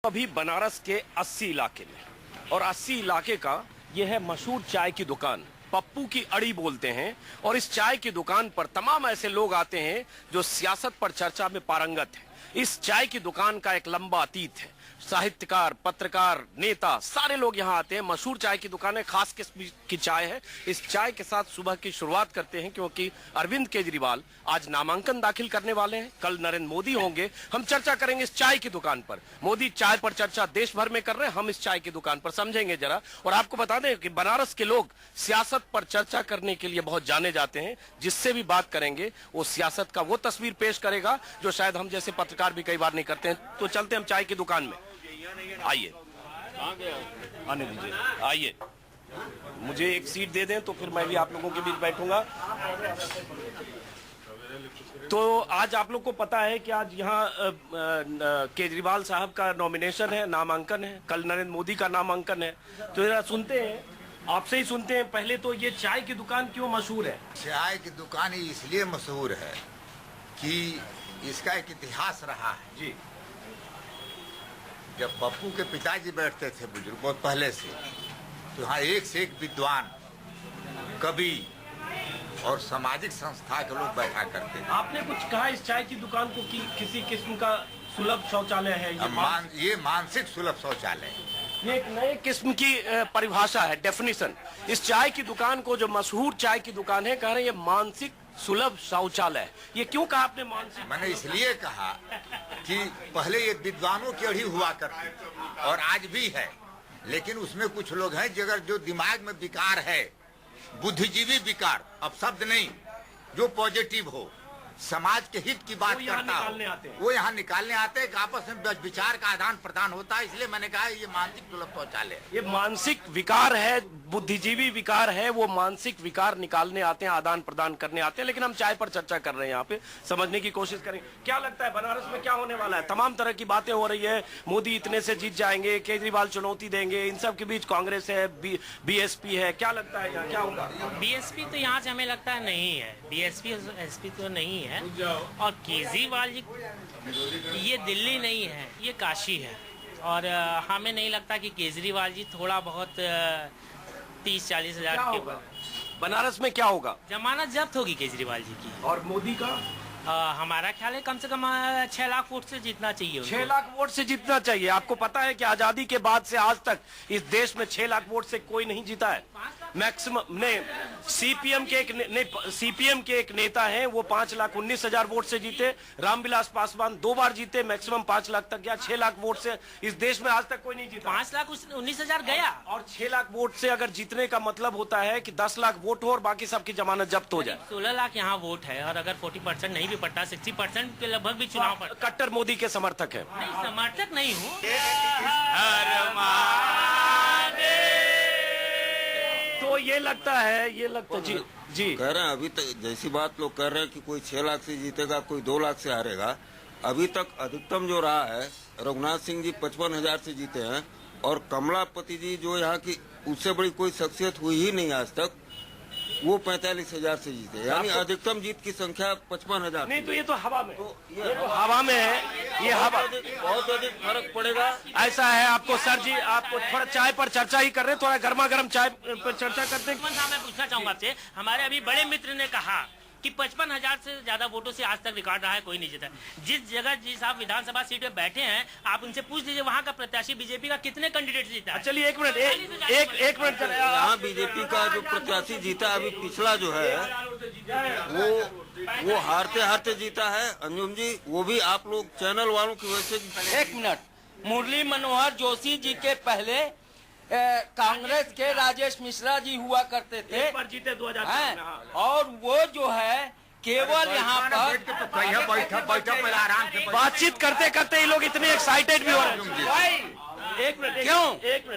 अभी बनारस के 80 इलाके में, और 80 इलाके का यह है मशहूर चाय की दुकान, पप्पू की अड़ी बोलते हैं। और इस चाय की दुकान पर तमाम ऐसे लोग आते हैं जो सियासत पर चर्चा में पारंगत हैं। इस चाय की दुकान का एक लंबा अतीत है। साहित्यकार, पत्रकार, नेता सारे लोग यहाँ आते हैं। मशहूर चाय की दुकान है, खास किस्म की चाय है। इस चाय के साथ सुबह की शुरुआत करते हैं क्योंकि अरविंद केजरीवाल आज नामांकन दाखिल करने वाले हैं। कल नरेंद्र मोदी होंगे। हम चर्चा करेंगे इस चाय की दुकान पर। मोदी चाय पर चर्चा देश भर में कर रहे हैं, हम इस चाय की दुकान पर समझेंगे जरा। और आपको बता दें कि बनारस के लोग सियासत पर चर्चा करने के लिए बहुत जाने जाते हैं। जिससे भी बात करेंगे वो सियासत का वो तस्वीर पेश करेगा जो शायद हम जैसे पत्रकार भी कई बार नहीं करते हैं। तो चलते हम चाय की दुकान में। आइए, आने दीजिए, आइए। मुझे एक सीट दे दें तो फिर मैं भी आप लोगों के बीच बैठूंगा। तो आज आप लोग को पता है कि आज यहाँ केजरीवाल साहब का नॉमिनेशन है, नामांकन है। कल नरेंद्र मोदी का नामांकन है। तो जरा सुनते हैं, आपसे ही सुनते हैं। पहले तो ये चाय की दुकान क्यों मशहूर है? चाय की दुकान इसलिए मशहूर है कि इसका एक इतिहास रहा है जी। जब पप्पू के पिताजी बैठते थे बुजुर्ग बहुत पहले से, तो यहाँ एक से एक विद्वान, कवि और सामाजिक संस्था के लोग बैठा करते थे। आपने कुछ कहा इस चाय की दुकान को कि किसी किस्म का सुलभ शौचालय है? ये मानसिक सुलभ शौचालय है। ये एक नए किस्म की परिभाषा है, डेफिनेशन। इस चाय की दुकान को, जो मशहूर चाय की दुकान है, कह रहे हैं ये मानसिक सुलभ शौचालय। ये क्यों कहा आपने मानसिक? मैंने इसलिए कहा कि पहले ये विद्वानों की अड़ी हुआ करती थी और आज भी है, लेकिन उसमें कुछ लोग हैं जगह जो दिमाग में विकार है, बुद्धिजीवी विकार, अब शब्द नहीं, जो पॉजिटिव हो, समाज के हित की बात करता हो, वो यहाँ निकालने आते हैं। आपस में विचार का आदान प्रदान होता है। इसलिए मैंने कहा ये मानसिक सुलभ शौचालय। ये मानसिक विकार है, बुद्धिजीवी विकार है, वो मानसिक विकार निकालने आते हैं, आदान प्रदान करने आते हैं। लेकिन हम चाय पर चर्चा कर रहे हैं, यहाँ पे समझने की कोशिश करेंगे। क्या लगता है बनारस में क्या होने वाला है? तमाम तरह की बातें हो रही है। मोदी इतने से जीत जाएंगे, केजरीवाल चुनौती देंगे, इन सब के बीच कांग्रेस है, बीएसपी है। क्या लगता है यहाँ क्या होगा? बीएसपी तो यहाँ से हमें लगता है नहीं है। बीएसपी एसपी तो नहीं है। और केजरीवाल जी ये दिल्ली नहीं है, ये काशी है। और हमें नहीं लगता कि केजरीवाल जी थोड़ा बहुत 30-40 हजार के ऊपर। बनारस में क्या होगा? जमानत जब्त होगी केजरीवाल जी की। और मोदी का हमारा ख्याल है कम से कम 6 लाख वोट से जीतना चाहिए। 6 लाख वोट से जीतना चाहिए। आपको पता है कि आजादी के बाद से आज तक इस देश में 6 लाख वोट से कोई नहीं जीता है। मैक्सिमम नहीं, सीपीएम के एक नेता हैं, वो 5,19,000 वोट से जीते। रामविलास पासवान 2 बार जीते, मैक्सिमम 5 लाख तक गया। 6 लाख वोट से इस देश में आज तक कोई नहीं जीता। 5,19,000 गया। और 6 लाख वोट से अगर जीतने का मतलब होता है कि 10 लाख वोट हो और बाकी सबकी जमानत जब्त हो जाए। 16 लाख यहाँ वोट है और अगर 40% नहीं भी पड़ता, 60% के लगभग भी चुनाव पर। कट्टर मोदी के समर्थक है। नहीं, समर्थक नहीं हूँ। तो ये लगता है जी जी कह रहे हैं अभी तक जैसी बात लोग कह रहे हैं कि कोई 6 लाख से जीतेगा, कोई 2 लाख से हारेगा। अभी तक अधिकतम जो रहा है, रघुनाथ सिंह जी 55,000 से जीते हैं और कमलापति जी जो यहाँ की उससे बड़ी कोई शख्सियत हुई ही नहीं आज तक, वो 45,000 से जीते। यानी अधिकतम जीत की संख्या 55,000। नहीं तो ये तो हवा में, ये तो हवा में है। ये हवा बहुत अधिक फर्क पड़ेगा। ऐसा है। आपको सर जी, आपको थोड़ा चाय पर चर्चा ही कर रहे हैं, थोड़ा गर्मा गर्म चाय पर चर्चा करते हैं। मैं पूछना चाहूंगा आपसे, हमारे अभी बड़े मित्र ने कहा कि 55,000 से ज्यादा वोटों से आज तक रिकॉर्ड रहा है, कोई नहीं जीता। जिस जगह जिस आप विधानसभा सीट पे बैठे हैं, आप उनसे पूछ लीजिए वहाँ का प्रत्याशी बीजेपी का कितने कैंडिडेट जीता है। चलिए एक मिनट, एक मिनट। यहाँ बीजेपी का जो प्रत्याशी जीता अभी पिछला जो है वो हारते हारते जीता है। अंजुम जी, वो भी आप लोग चैनल वालों की वजह से। 1 मिनट, मुरली मनोहर जोशी जी के पहले कांग्रेस के राजेश मिश्रा जी हुआ करते थे, एक बार जीते 2004 में। और वो जो है केवल यहाँ पर बातचीत करते करते ये लोग इतने एक्साइटेड भी हो रहे हैं। एक मिनट,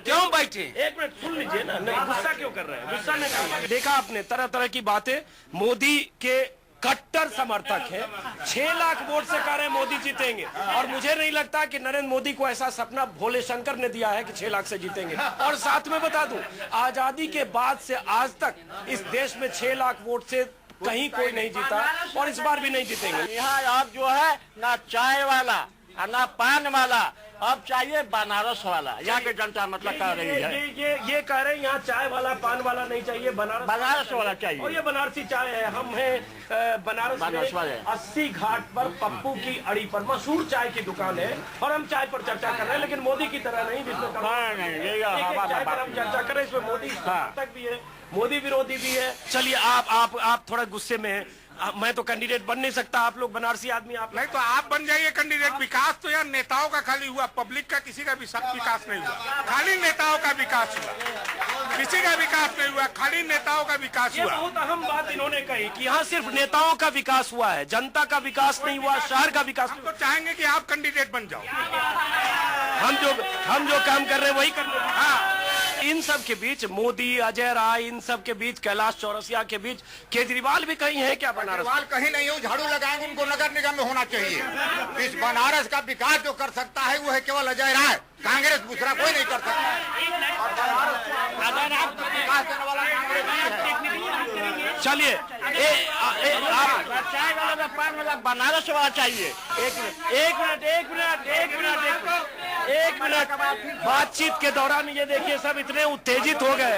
क्यों बैठे? एक मिनट सुन लीजिए ना। नहीं, गुस्सा क्यों कर रहे हैं? गुस्सा नहीं कर रहे। देखा आपने तरह तरह की बातें। मोदी के कट्टर समर्थक है, 6 लाख वोट से कह रहे हैं मोदी जीतेंगे। और मुझे नहीं लगता कि नरेंद्र मोदी को ऐसा सपना भोले शंकर ने दिया है कि 6 लाख से जीतेंगे। और साथ में बता दूं, आजादी के बाद से आज तक इस देश में 6 लाख वोट से कहीं कोई नहीं जीता और इस बार भी नहीं जीतेंगे। यहाँ आप जो है ना चाय वाला ना पान वाला अब चाहिए बनारस वाला। यहाँ की जनता मतलब कह रही है ये कह रहे हैं यहाँ चाय वाला पान वाला नहीं चाहिए, बनारस वाला चाहिए। और ये बनारसी चाय है। हम हैं बनारस वाले। में 80 घाट पर पप्पू की अड़ी पर मशहूर चाय की दुकान है और हम चाय पर चर्चा कर रहे हैं, लेकिन मोदी की तरह नहीं जिसमें चाय पर हम चर्चा कर रहे हैं। इसमें मोदी समर्थक भी है, मोदी विरोधी भी है। चलिए आप थोड़ा गुस्से में हैं। मैं तो कैंडिडेट बन नहीं सकता, आप लोग बनारसी आदमी आप नहीं तो आप बन जाइए कैंडिडेट। विकास तो यार नेताओं का खाली हुआ, पब्लिक का किसी का विकास नहीं हुआ, खाली नेताओं का विकास हुआ। किसी का विकास नहीं हुआ, खाली नेताओं का विकास ये हुआ। बहुत अहम बात इन्होंने कही कि यहाँ सिर्फ नेताओं का विकास हुआ है, जनता का विकास नहीं हुआ, शहर का विकास। हम तो चाहेंगे कि आप कैंडिडेट बन जाओ। हम जो काम कर रहे हैं वही करने। हाँ, इन सब के बीच मोदी, अजय राय, इन सब के बीच कैलाश चौरसिया के बीच केजरीवाल भी कहीं है क्या? केजरीवाल कहीं नहीं हो, झाड़ू लगाएंगे उनको नगर निगम में होना चाहिए। इस बनारस का विकास जो कर सकता है वो है केवल अजय राय, कांग्रेस दूसरा कोई नहीं कर सकता। अगर आप विकास करने वाला चलिए चाय वाला पान वाला बनारस वाला चाहिए। एक मिनट बातचीत के दौरान ये देखिए सब इतने उत्तेजित हो गए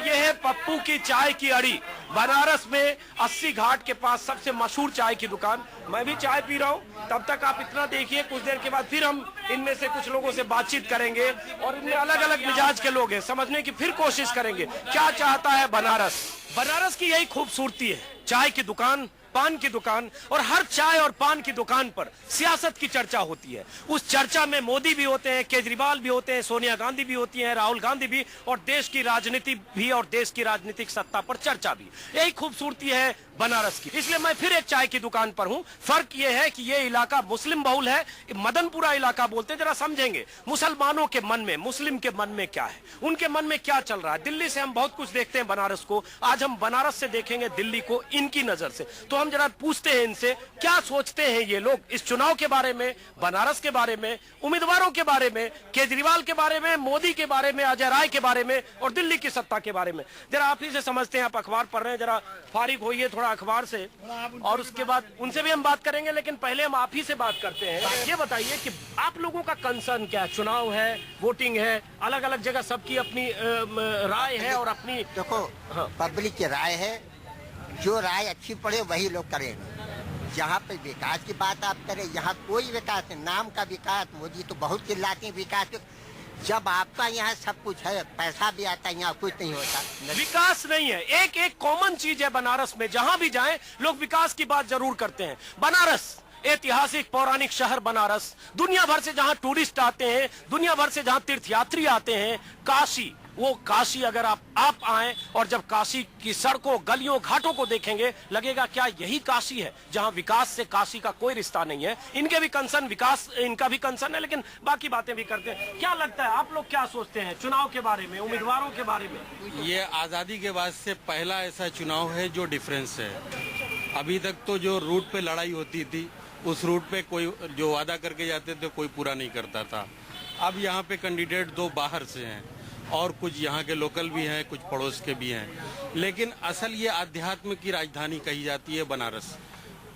ये है पप्पू की चाय की अड़ी, बनारस में 80 घाट के पास सबसे मशहूर चाय की दुकान। मैं भी चाय पी रहा हूँ, तब तक आप इतना देखिए, कुछ देर के बाद फिर हम इनमें से कुछ लोगों से बातचीत करेंगे और इनमें अलग अलग मिजाज के लोग हैं, समझने की फिर कोशिश करेंगे क्या चाहता है बनारस की यही खूबसूरती है। चाय की दुकान, पान की दुकान, और हर चाय और पान की दुकान पर सियासत की चर्चा होती है। उस चर्चा में मोदी भी होते हैं, केजरीवाल भी होते हैं, सोनिया गांधी भी होती हैं, राहुल गांधी भी, और देश की राजनीति भी और देश की राजनीतिक सत्ता पर चर्चा भी। यही खूबसूरती है बनारस की। इसलिए मैं फिर एक चाय की दुकान पर हूं। फर्क यह है कि यह इलाका मुस्लिम बहुल है, मदनपुरा इलाका बोलते हैं। जरा समझेंगे मुसलमानों के मन में, मुस्लिम के मन में क्या है, उनके मन में क्या चल रहा है। दिल्ली से हम बहुत कुछ देखते हैं बनारस को, आज हम बनारस से देखेंगे दिल्ली को इनकी नजर से। तो हम जरा पूछते हैं इनसे क्या सोचते हैं ये लोग इस चुनाव के बारे में, बनारस के बारे में, उम्मीदवारों के बारे में, केजरीवाल के बारे में, मोदी के बारे में, अजय राय के बारे में और दिल्ली की सत्ता के बारे में। जरा आप ही से समझते हैं, आप अखबार पढ़ रहे हैं, जरा फारिग होइए थोड़ा अखबार से और उसके बाद उनसे भी हम बात करेंगे। लेकिन पहले हम आप ही से बात करते हैं। ये बताइए कि आप लोगों का कंसर्न क्या है? चुनाव है, वोटिंग है, अलग अलग जगह सबकी अपनी राय है और अपनी, देखो पब्लिक की राय है, जो राय अच्छी पड़े वही लोग करेंगे। जहाँ पे विकास की बात आप करें, यहाँ कोई विकास है, नाम का विकास। मोदी तो बहुत चिल्लाते हैं विकास, जब आपका यहाँ सब कुछ है, पैसा भी आता है, यहाँ कुछ नहीं होता। विकास नहीं है। एक कॉमन चीज है बनारस में, जहां भी जाएं लोग विकास की बात जरूर करते हैं। बनारस ऐतिहासिक पौराणिक शहर बनारस, दुनिया भर से जहां टूरिस्ट आते हैं, दुनिया भर से जहां तीर्थयात्री आते हैं, काशी, वो काशी अगर आप आए और जब काशी की सड़कों, गलियों, घाटों को देखेंगे, लगेगा क्या यही काशी है, जहां विकास से काशी का कोई रिश्ता नहीं है। इनके भी कंसर्न, विकास इनका भी कंसर्न है, लेकिन बाकी बातें भी करते हैं। क्या लगता है, आप लोग क्या सोचते हैं चुनाव के बारे में, उम्मीदवारों के बारे में? ये आजादी के बाद से पहला ऐसा चुनाव है जो डिफरेंस है। अभी तक तो जो रूट पे लड़ाई होती थी, उस रूट पे कोई जो वादा करके जाते थे कोई पूरा नहीं करता था। अब यहाँ पे कैंडिडेट 2 बाहर से हैं और कुछ यहाँ के लोकल भी हैं, कुछ पड़ोस के भी हैं। लेकिन असल ये आध्यात्म की राजधानी कही जाती है बनारस।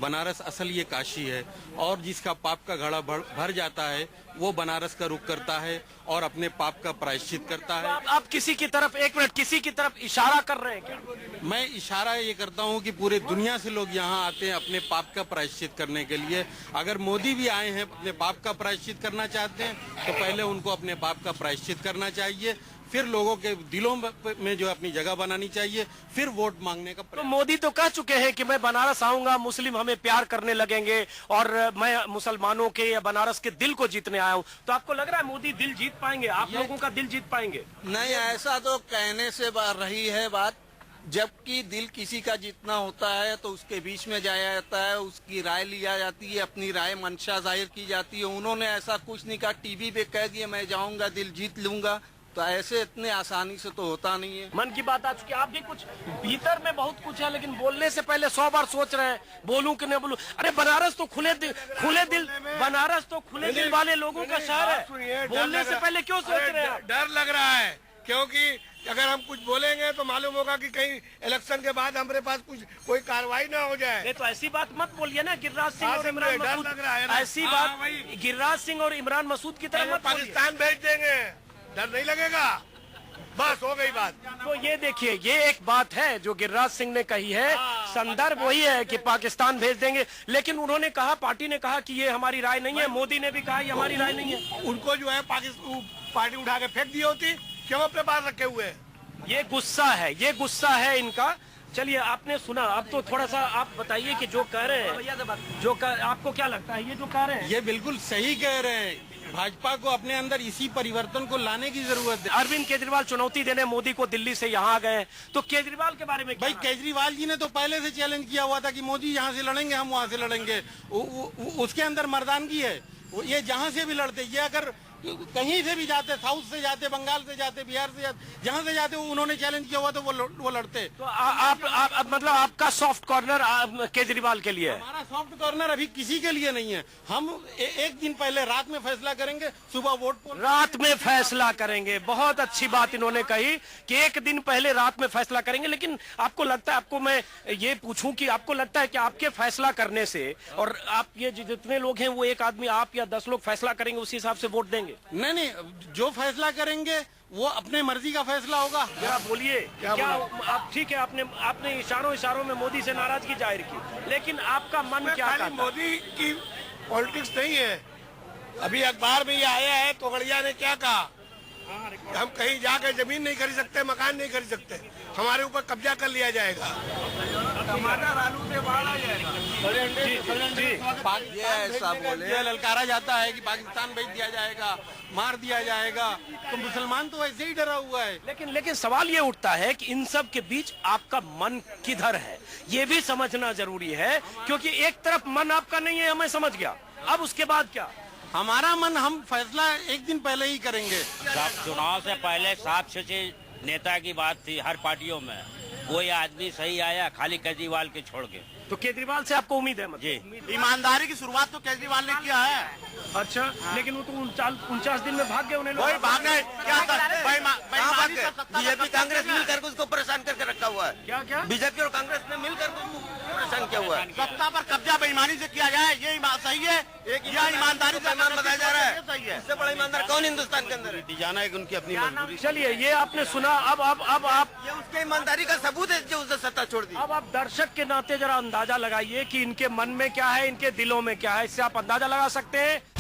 बनारस असल ये काशी है, और जिसका पाप का घड़ा भर जाता है वो बनारस का रुख करता है और अपने पाप का प्रायश्चित करता है। आप किसी की तरफ, एक मिनट, किसी की तरफ इशारा कर रहे हैं क्या? मैं इशारा ये करता हूँ कि पूरे दुनिया से लोग यहाँ आते हैं अपने पाप का प्रायश्चित करने के लिए। अगर मोदी भी आए हैं अपने पाप का प्रायश्चित करना चाहते हैं तो पहले उनको अपने पाप का प्रायश्चित करना चाहिए, फिर लोगों के दिलों में जो अपनी जगह बनानी चाहिए, फिर वोट मांगने का। तो मोदी तो कह चुके हैं कि मैं बनारस आऊंगा, मुस्लिम हमें प्यार करने लगेंगे और मैं मुसलमानों के या बनारस के दिल को जीतने आया हूं। तो आपको लग रहा है मोदी दिल जीत पाएंगे, आप लोगों का दिल जीत पाएंगे? नहीं, ऐसा तो कहने से रही है बात, जबकि दिल किसी का जितना होता है तो उसके बीच में जाया जाता है, उसकी राय लिया जाती है, अपनी राय मंशा जाहिर की जाती है। उन्होंने ऐसा कुछ नहीं कहा, टीवी पे कह दिया मैं जाऊंगा दिल जीत लूंगा, तो ऐसे इतने आसानी से तो होता नहीं है। मन की बात आ चुकी है, आप भी कुछ भीतर में बहुत कुछ है, लेकिन बोलने से पहले 100 बार सोच रहे हैं बोलूं कि नहीं बोलूं। अरे बनारस तो खुले दिल बनारस तो खुले दिल वाले लोगों का शहर है, बोलने से पहले क्यों सोच रहे हैं? डर लग रहा है क्योंकि अगर हम कुछ बोलेंगे तो मालूम होगा कि कहीं इलेक्शन के बाद हमारे पास कोई कार्रवाई ना हो जाए। नहीं तो ऐसी बात मत बोलिए ना गिरिराज सिंह और इमरान डर मसूद, लग रहा है ना। ऐसी बात गिरिराज सिंह और इमरान मसूद की तरह मत बोलिए। पाकिस्तान भेज देंगे, डर नहीं लगेगा, बस हो गई बात। तो ये देखिए, ये एक बात है जो गिरिराज सिंह ने कही है, संदर्भ वही है कि पाकिस्तान भेज देंगे, लेकिन उन्होंने कहा, पार्टी ने कहा कि ये हमारी राय नहीं है, मोदी ने भी कहा ये हमारी राय नहीं है। उनको जो है पाकिस्तान पार्टी उठा के फेंक दी होती, क्यों अपने पास रखे हुए हैं? ये गुस्सा है, ये गुस्सा है इनका। चलिए, आपने सुना, अब तो थोड़ा सा आप बताइए कि जो कह रहे हैं, आपको क्या लगता है ये जो कह रहे हैं? ये बिल्कुल सही कह रहे हैं। भाजपा को अपने अंदर इसी परिवर्तन को लाने की जरूरत है। अरविंद केजरीवाल चुनौती देने मोदी को दिल्ली से यहाँ आ गए, तो केजरीवाल के बारे में भाई केजरीवाल जी ने तो पहले से चैलेंज किया हुआ था कि मोदी यहाँ से लड़ेंगे, हम वहाँ से लड़ेंगे। उसके अंदर मर्दानगी है। ये जहाँ से भी लड़ते, ये अगर कहीं से भी जाते, साउथ से जाते, बंगाल से जाते, बिहार से जाते, जहाँ से जाते उन्होंने चैलेंज किया हुआ तो वो लड़ते। तो आप मतलब आपका सॉफ्ट कॉर्नर केजरीवाल के लिए है? हमारा सॉफ्ट कॉर्नर अभी किसी के लिए नहीं है। हम एक दिन पहले रात में फैसला करेंगे, सुबह वोट रात में फैसला करेंगे। बहुत अच्छी बात इन्होंने कही कि एक दिन पहले रात में फैसला करेंगे। लेकिन आपको लगता है, आपको मैं ये पूछूं कि आपको लगता है कि आपके फैसला करने से, और आप ये जितने लोग हैं वो एक आदमी, आप या 10 लोग फैसला करेंगे, उसी हिसाब से वोट देंगे? नहीं, जो फैसला करेंगे वो अपने मर्जी का फैसला होगा। जरा बोलिए, क्या आप? ठीक है, आपने इशारों में मोदी से नाराजगी जाहिर की, लेकिन आपका मन क्या कहता है? मोदी की पॉलिटिक्स नहीं है। अभी अखबार में ये आया है, तोगड़िया ने क्या कहा, हम कहीं जाकर जमीन नहीं खरीद सकते, मकान नहीं खरीद सकते, हमारे ऊपर कब्जा कर लिया जाएगा। टमाटर आलू से बाढ़ आ जाएगा। ये ऐसा बोले, ललकारा जाता है कि पाकिस्तान भेज दिया जाएगा, मार दिया जाएगा, तो मुसलमान तो ऐसे ही डरा हुआ है। लेकिन सवाल ये उठता है कि इन सब के बीच आपका मन किधर है, ये भी समझना जरूरी है। क्योंकि एक तरफ मन आपका नहीं है, मैं समझ गया, अब उसके बाद क्या? हमारा मन, हम फैसला एक दिन पहले ही करेंगे। चुनाव से पहले साफ सुथरे नेता की बात थी हर पार्टियों में, कोई आदमी सही आया खाली केजरीवाल के छोड़ के। तो केजरीवाल से आपको उम्मीद है? जी, ईमानदारी की शुरुआत तो केजरीवाल ने किया है। अच्छा, लेकिन वो तो 49 दिन में भाग गए, उन्हें वही भागने क्या बीजेपी कांग्रेस मिलकर उसको परेशान करके रखा हुआ है। क्या बीजेपी और कांग्रेस ने मिलकर परेशान किया हुआ है। सत्ता पर कब्जा बेईमानी से किया जाए, ये सही है? यह ईमानदारी से बताया जा रहा है, सही है। इससे बड़ा ईमानदार कौन हिंदुस्तान के अंदर है? जाना है उनकी अपनी मजबूरी। चलिए, ये आपने सुना। अब आप ये उसके ईमानदारी का सबूत है जो उसने सत्ता छोड़ दी। अब आप दर्शक के नाते जरा अंदाजा लगाइए कि इनके मन में क्या है, इनके दिलों में क्या है। इससे आप अंदाजा लगा सकते हैं